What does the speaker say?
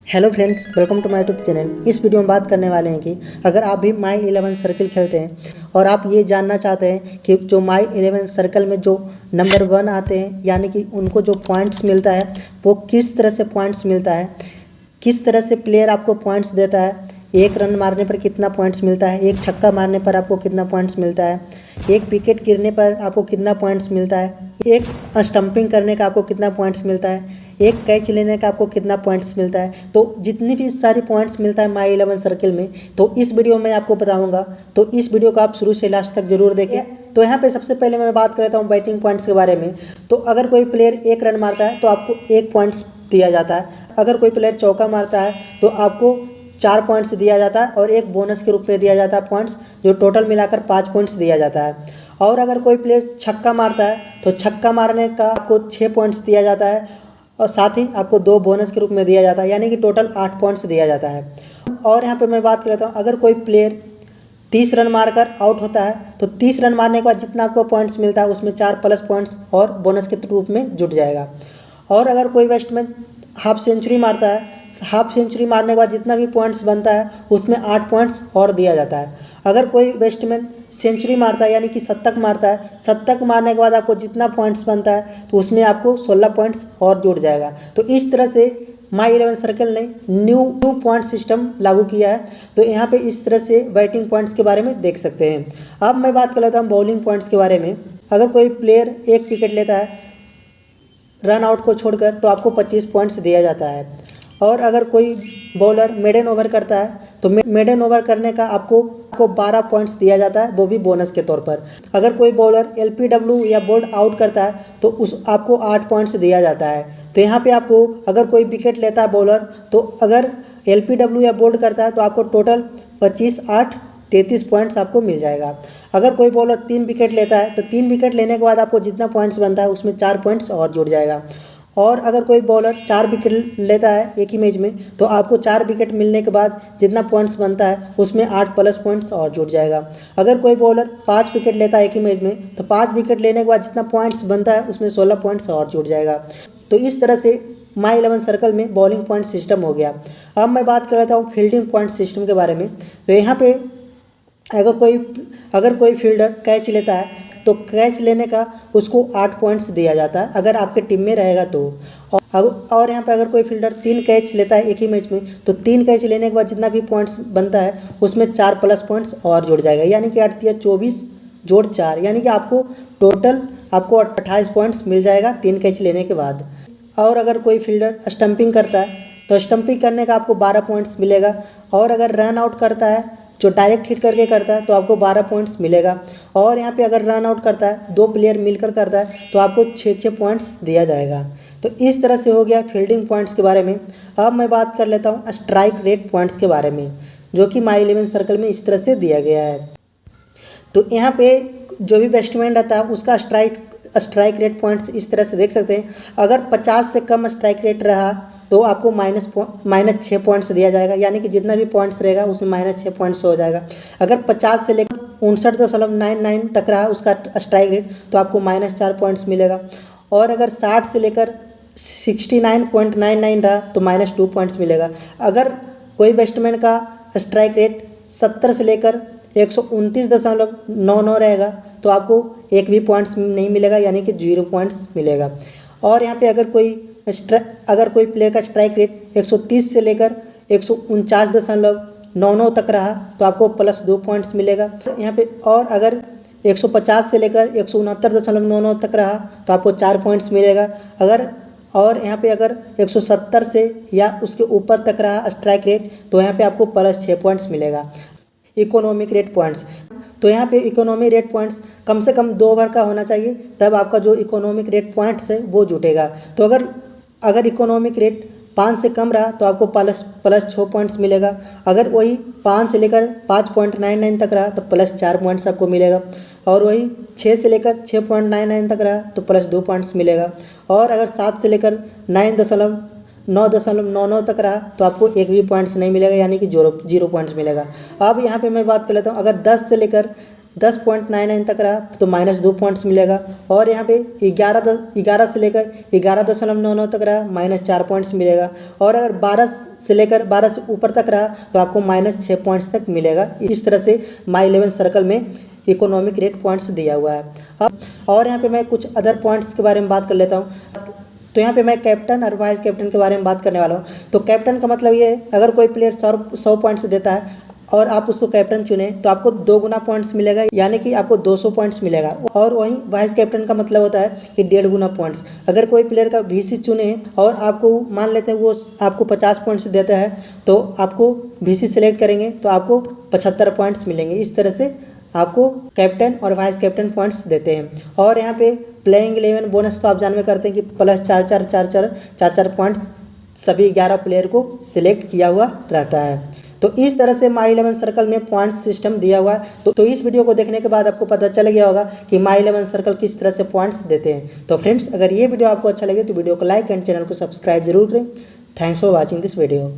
Hello friends, welcome to my YouTube channel. इस video में बात करने वाले हैं कि अगर आप भी माई 11 सर्कल खेलते हैं और आप ये जानना चाहते हैं कि जो माई 11 सर्कल में जो नंबर 1 आते हैं यानी कि उनको जो पॉइंट्स मिलता है वो किस तरह से पॉइंट्स मिलता है, किस तरह से प्लेयर आपको पॉइंट्स देता है, एक रन मारने पर कितना पॉइंट्स मिलता है, एक छक्का मारने पर आपको कितना पॉइंट्स मिलता है, एक विकेट गिरने पर आपको कितना पॉइंट्स मिलता है, एक स्टंपिंग करने का आपको कितना पॉइंट्स मिलता है, एक कैच लेने का आपको कितना पॉइंट्स मिलता है। तो जितनी भी सारी पॉइंट्स मिलता है माई 11 सर्कल में, तो इस वीडियो में आपको बताऊंगा। तो इस वीडियो को आप शुरू से लास्ट तक जरूर देखें। तो यहाँ पे सबसे पहले मैं बात करता हूँ बैटिंग पॉइंट्स के बारे में। तो अगर कोई प्लेयर एक रन मारता है तो आपको 1 पॉइंट्स दिया जाता है। अगर कोई प्लेयर चौका मारता है तो आपको 4 पॉइंट्स दिया जाता है और एक बोनस के रूप में दिया जाता है पॉइंट्स, जो टोटल मिलाकर 5 पॉइंट्स दिया जाता है। और अगर कोई प्लेयर छक्का मारता है तो छक्का मारने का आपको 6 पॉइंट्स दिया जाता है और साथ ही आपको 2 बोनस के रूप में दिया जाता है, यानी कि टोटल 8 पॉइंट्स दिया जाता है। और यहाँ पे मैं बात कर लेता हूँ, अगर कोई प्लेयर 30 रन मारकर आउट होता है तो 30 रन मारने के बाद जितना आपको पॉइंट्स मिलता है उसमें 4 प्लस पॉइंट्स और बोनस के रूप में जुट जाएगा। और अगर कोई बैट्समैन हाफ सेंचुरी मारता है, हाफ सेंचुरी मारने के बाद जितना भी पॉइंट्स बनता है उसमें 8 पॉइंट्स और दिया जाता है। अगर कोई बैट्समैन सेंचुरी मारता है यानी कि शतक मारता है, शतक मारने के बाद आपको जितना पॉइंट्स बनता है तो उसमें आपको 16 पॉइंट्स और जुड़ जाएगा। तो इस तरह से माई 11 सर्कल ने न्यू पॉइंट सिस्टम लागू किया है। तो यहाँ पे इस तरह से बैटिंग पॉइंट्स के बारे में देख सकते हैं। अब मैं बात कर लेता हूँ बॉलिंग पॉइंट्स के बारे में। अगर कोई प्लेयर एक विकेट लेता है रन आउट को छोड़कर तो आपको 25 पॉइंट्स दिया जाता है। और अगर कोई बॉलर मेडन ओवर करता है तो मेडन ओवर करने का आपको 12 पॉइंट्स दिया जाता है, वो भी बोनस के तौर पर। अगर कोई बॉलर LPW या बोल्ड आउट करता है तो उस आपको 8 पॉइंट्स दिया जाता है। तो यहाँ पे आपको अगर कोई विकेट लेता है बॉलर, तो अगर LPW या बोल्ड करता है तो आपको टोटल 25, 8, 33 पॉइंट्स आपको मिल जाएगा। अगर कोई बॉलर 3 विकेट लेता है तो 3 विकेट लेने के बाद आपको जितना पॉइंट्स बनता है उसमें 4 पॉइंट्स और जुड़ जाएगा। और अगर कोई बॉलर 4 विकेट लेता है एक ही मैच में तो आपको 4 विकेट मिलने के बाद जितना पॉइंट्स बनता है उसमें 8 प्लस पॉइंट्स और जुड़ जाएगा। अगर कोई बॉलर 5 विकेट लेता है एक ही मैच में तो 5 विकेट लेने के बाद जितना पॉइंट्स बनता है उसमें 16 पॉइंट्स और जुड़ जाएगा। तो इस तरह से माई 11 सर्कल में बॉलिंग पॉइंट सिस्टम हो गया। अब मैं बात कर लेता हूँ फील्डिंग पॉइंट सिस्टम के बारे में। तो यहाँ पे अगर कोई फील्डर कैच लेता है तो कैच लेने का उसको 8 पॉइंट्स दिया जाता है अगर आपके टीम में रहेगा तो। और यहाँ पे अगर कोई फील्डर 3 कैच लेता है एक ही मैच में तो 3 कैच लेने के बाद जितना भी पॉइंट्स बनता है उसमें 4 प्लस पॉइंट्स और जुड़ जाएगा, यानी कि 8 या 24 जोड़ 4, यानी कि आपको टोटल 28 पॉइंट्स मिल जाएगा 3 कैच लेने के बाद। और अगर कोई फील्डर स्टंपिंग करता है तो स्टंपिंग करने का आपको 12 पॉइंट्स मिलेगा। और अगर रन आउट करता है, जो डायरेक्ट हिट करके करता है, तो आपको 12 पॉइंट्स मिलेगा। और यहाँ पे अगर रन आउट करता है, 2 प्लेयर मिलकर करता है, तो आपको 6 पॉइंट्स दिया जाएगा। तो इस तरह से हो गया फील्डिंग पॉइंट्स के बारे में। अब मैं बात कर लेता हूँ स्ट्राइक रेट पॉइंट्स के बारे में, जो कि माई 11 सर्कल में इस तरह से दिया गया है। तो यहाँ पे जो भी बैट्समैन रहता है उसका स्ट्राइक रेट पॉइंट्स इस तरह से देख सकते हैं। अगर 50 से कम स्ट्राइक रेट रहा तो आपको -6 पॉइंट्स दिया जाएगा, यानी कि जितना भी पॉइंट्स रहेगा उसमें -6 पॉइंट्स हो जाएगा। अगर 50 से लेकर 59.99 तक रहा उसका स्ट्राइक रेट तो आपको -4 पॉइंट्स मिलेगा। और अगर 60 से लेकर 69.99 रहा तो -2 पॉइंट्स मिलेगा। अगर कोई बैट्समैन का स्ट्राइक रेट 70 से लेकर 129.99 रहेगा तो आपको एक भी पॉइंट्स नहीं मिलेगा, यानी कि 0 पॉइंट्स मिलेगा। और यहाँ पे अगर कोई प्लेयर का स्ट्राइक रेट 130 से लेकर 149.99 तक रहा तो आपको +2 पॉइंट्स मिलेगा। यहाँ पे और अगर 150 से लेकर 169.99 तक रहा तो आपको 4 पॉइंट्स मिलेगा। और यहाँ पे अगर 170 से या उसके ऊपर तक रहा स्ट्राइक रेट तो यहाँ पे आपको +6 पॉइंट्स मिलेगा। इकोनॉमिक रेट पॉइंट्स, तो यहाँ पे इकोनॉमी रेट पॉइंट्स कम से कम 2 ओवर का होना चाहिए, तब आपका जो इकोनॉमिक रेट पॉइंट्स है वो जुटेगा। तो अगर इकोनॉमिक रेट 5 से कम रहा तो आपको +6 पॉइंट्स मिलेगा। अगर वही 5 से लेकर 5.99 तक रहा तो +4 पॉइंट्स आपको मिलेगा। और वही 6 से लेकर 6.99 तक रहा तो +2 पॉइंट्स मिलेगा। और अगर 7 से लेकर 9.99 तक रहा तो आपको एक भी पॉइंट्स नहीं मिलेगा, यानी कि 0 पॉइंट्स मिलेगा। अब यहाँ पे मैं बात कर लेता हूँ, अगर 10 से लेकर 10.99 तक रहा तो -2 पॉइंट्स मिलेगा। और यहाँ पे 11 से लेकर 11.99 तक रहा -4 पॉइंट्स मिलेगा। और अगर 12 से ऊपर तक रहा तो आपको -6 पॉइंट्स तक मिलेगा। इस तरह से माई 11 सर्कल में इकोनॉमिक रेट पॉइंट्स दिया हुआ है। अब और यहाँ पे मैं कुछ अदर पॉइंट्स के बारे में बात कर लेता हूँ। तो यहाँ पे मैं कैप्टन और वाइस कैप्टन के बारे में बात करने वाला हूँ। तो कैप्टन का मतलब ये है, अगर कोई प्लेयर 100 पॉइंट्स देता है और आप उसको कैप्टन चुने तो आपको 2 गुना पॉइंट्स मिलेगा, यानी कि आपको 200 पॉइंट्स मिलेगा। और वहीं वाइस कैप्टन का मतलब होता है कि 1.5 गुना पॉइंट्स। अगर कोई प्लेयर का वीसी चुने और आपको मान लेते हैं वो आपको 50 पॉइंट्स देता है तो आपको वीसी सेलेक्ट करेंगे तो आपको 75 पॉइंट्स मिलेंगे। इस तरह से आपको कैप्टन और वाइस कैप्टन पॉइंट्स देते हैं। और यहाँ पे प्लेइंग 11 बोनस तो आप जानते करते हैं कि प्लस 4 पॉइंट्स सभी 11 प्लेयर को सिलेक्ट किया हुआ रहता है। तो इस तरह से माई 11 सर्कल में पॉइंट सिस्टम दिया हुआ है। तो इस वीडियो को देखने के बाद आपको पता चल गया होगा कि माई 11 सर्कल किस तरह से पॉइंट्स देते हैं। तो फ्रेंड्स, अगर ये वीडियो आपको अच्छा लगे तो वीडियो को लाइक एंड चैनल को सब्सक्राइब जरूर करें। Thanks for watching this video.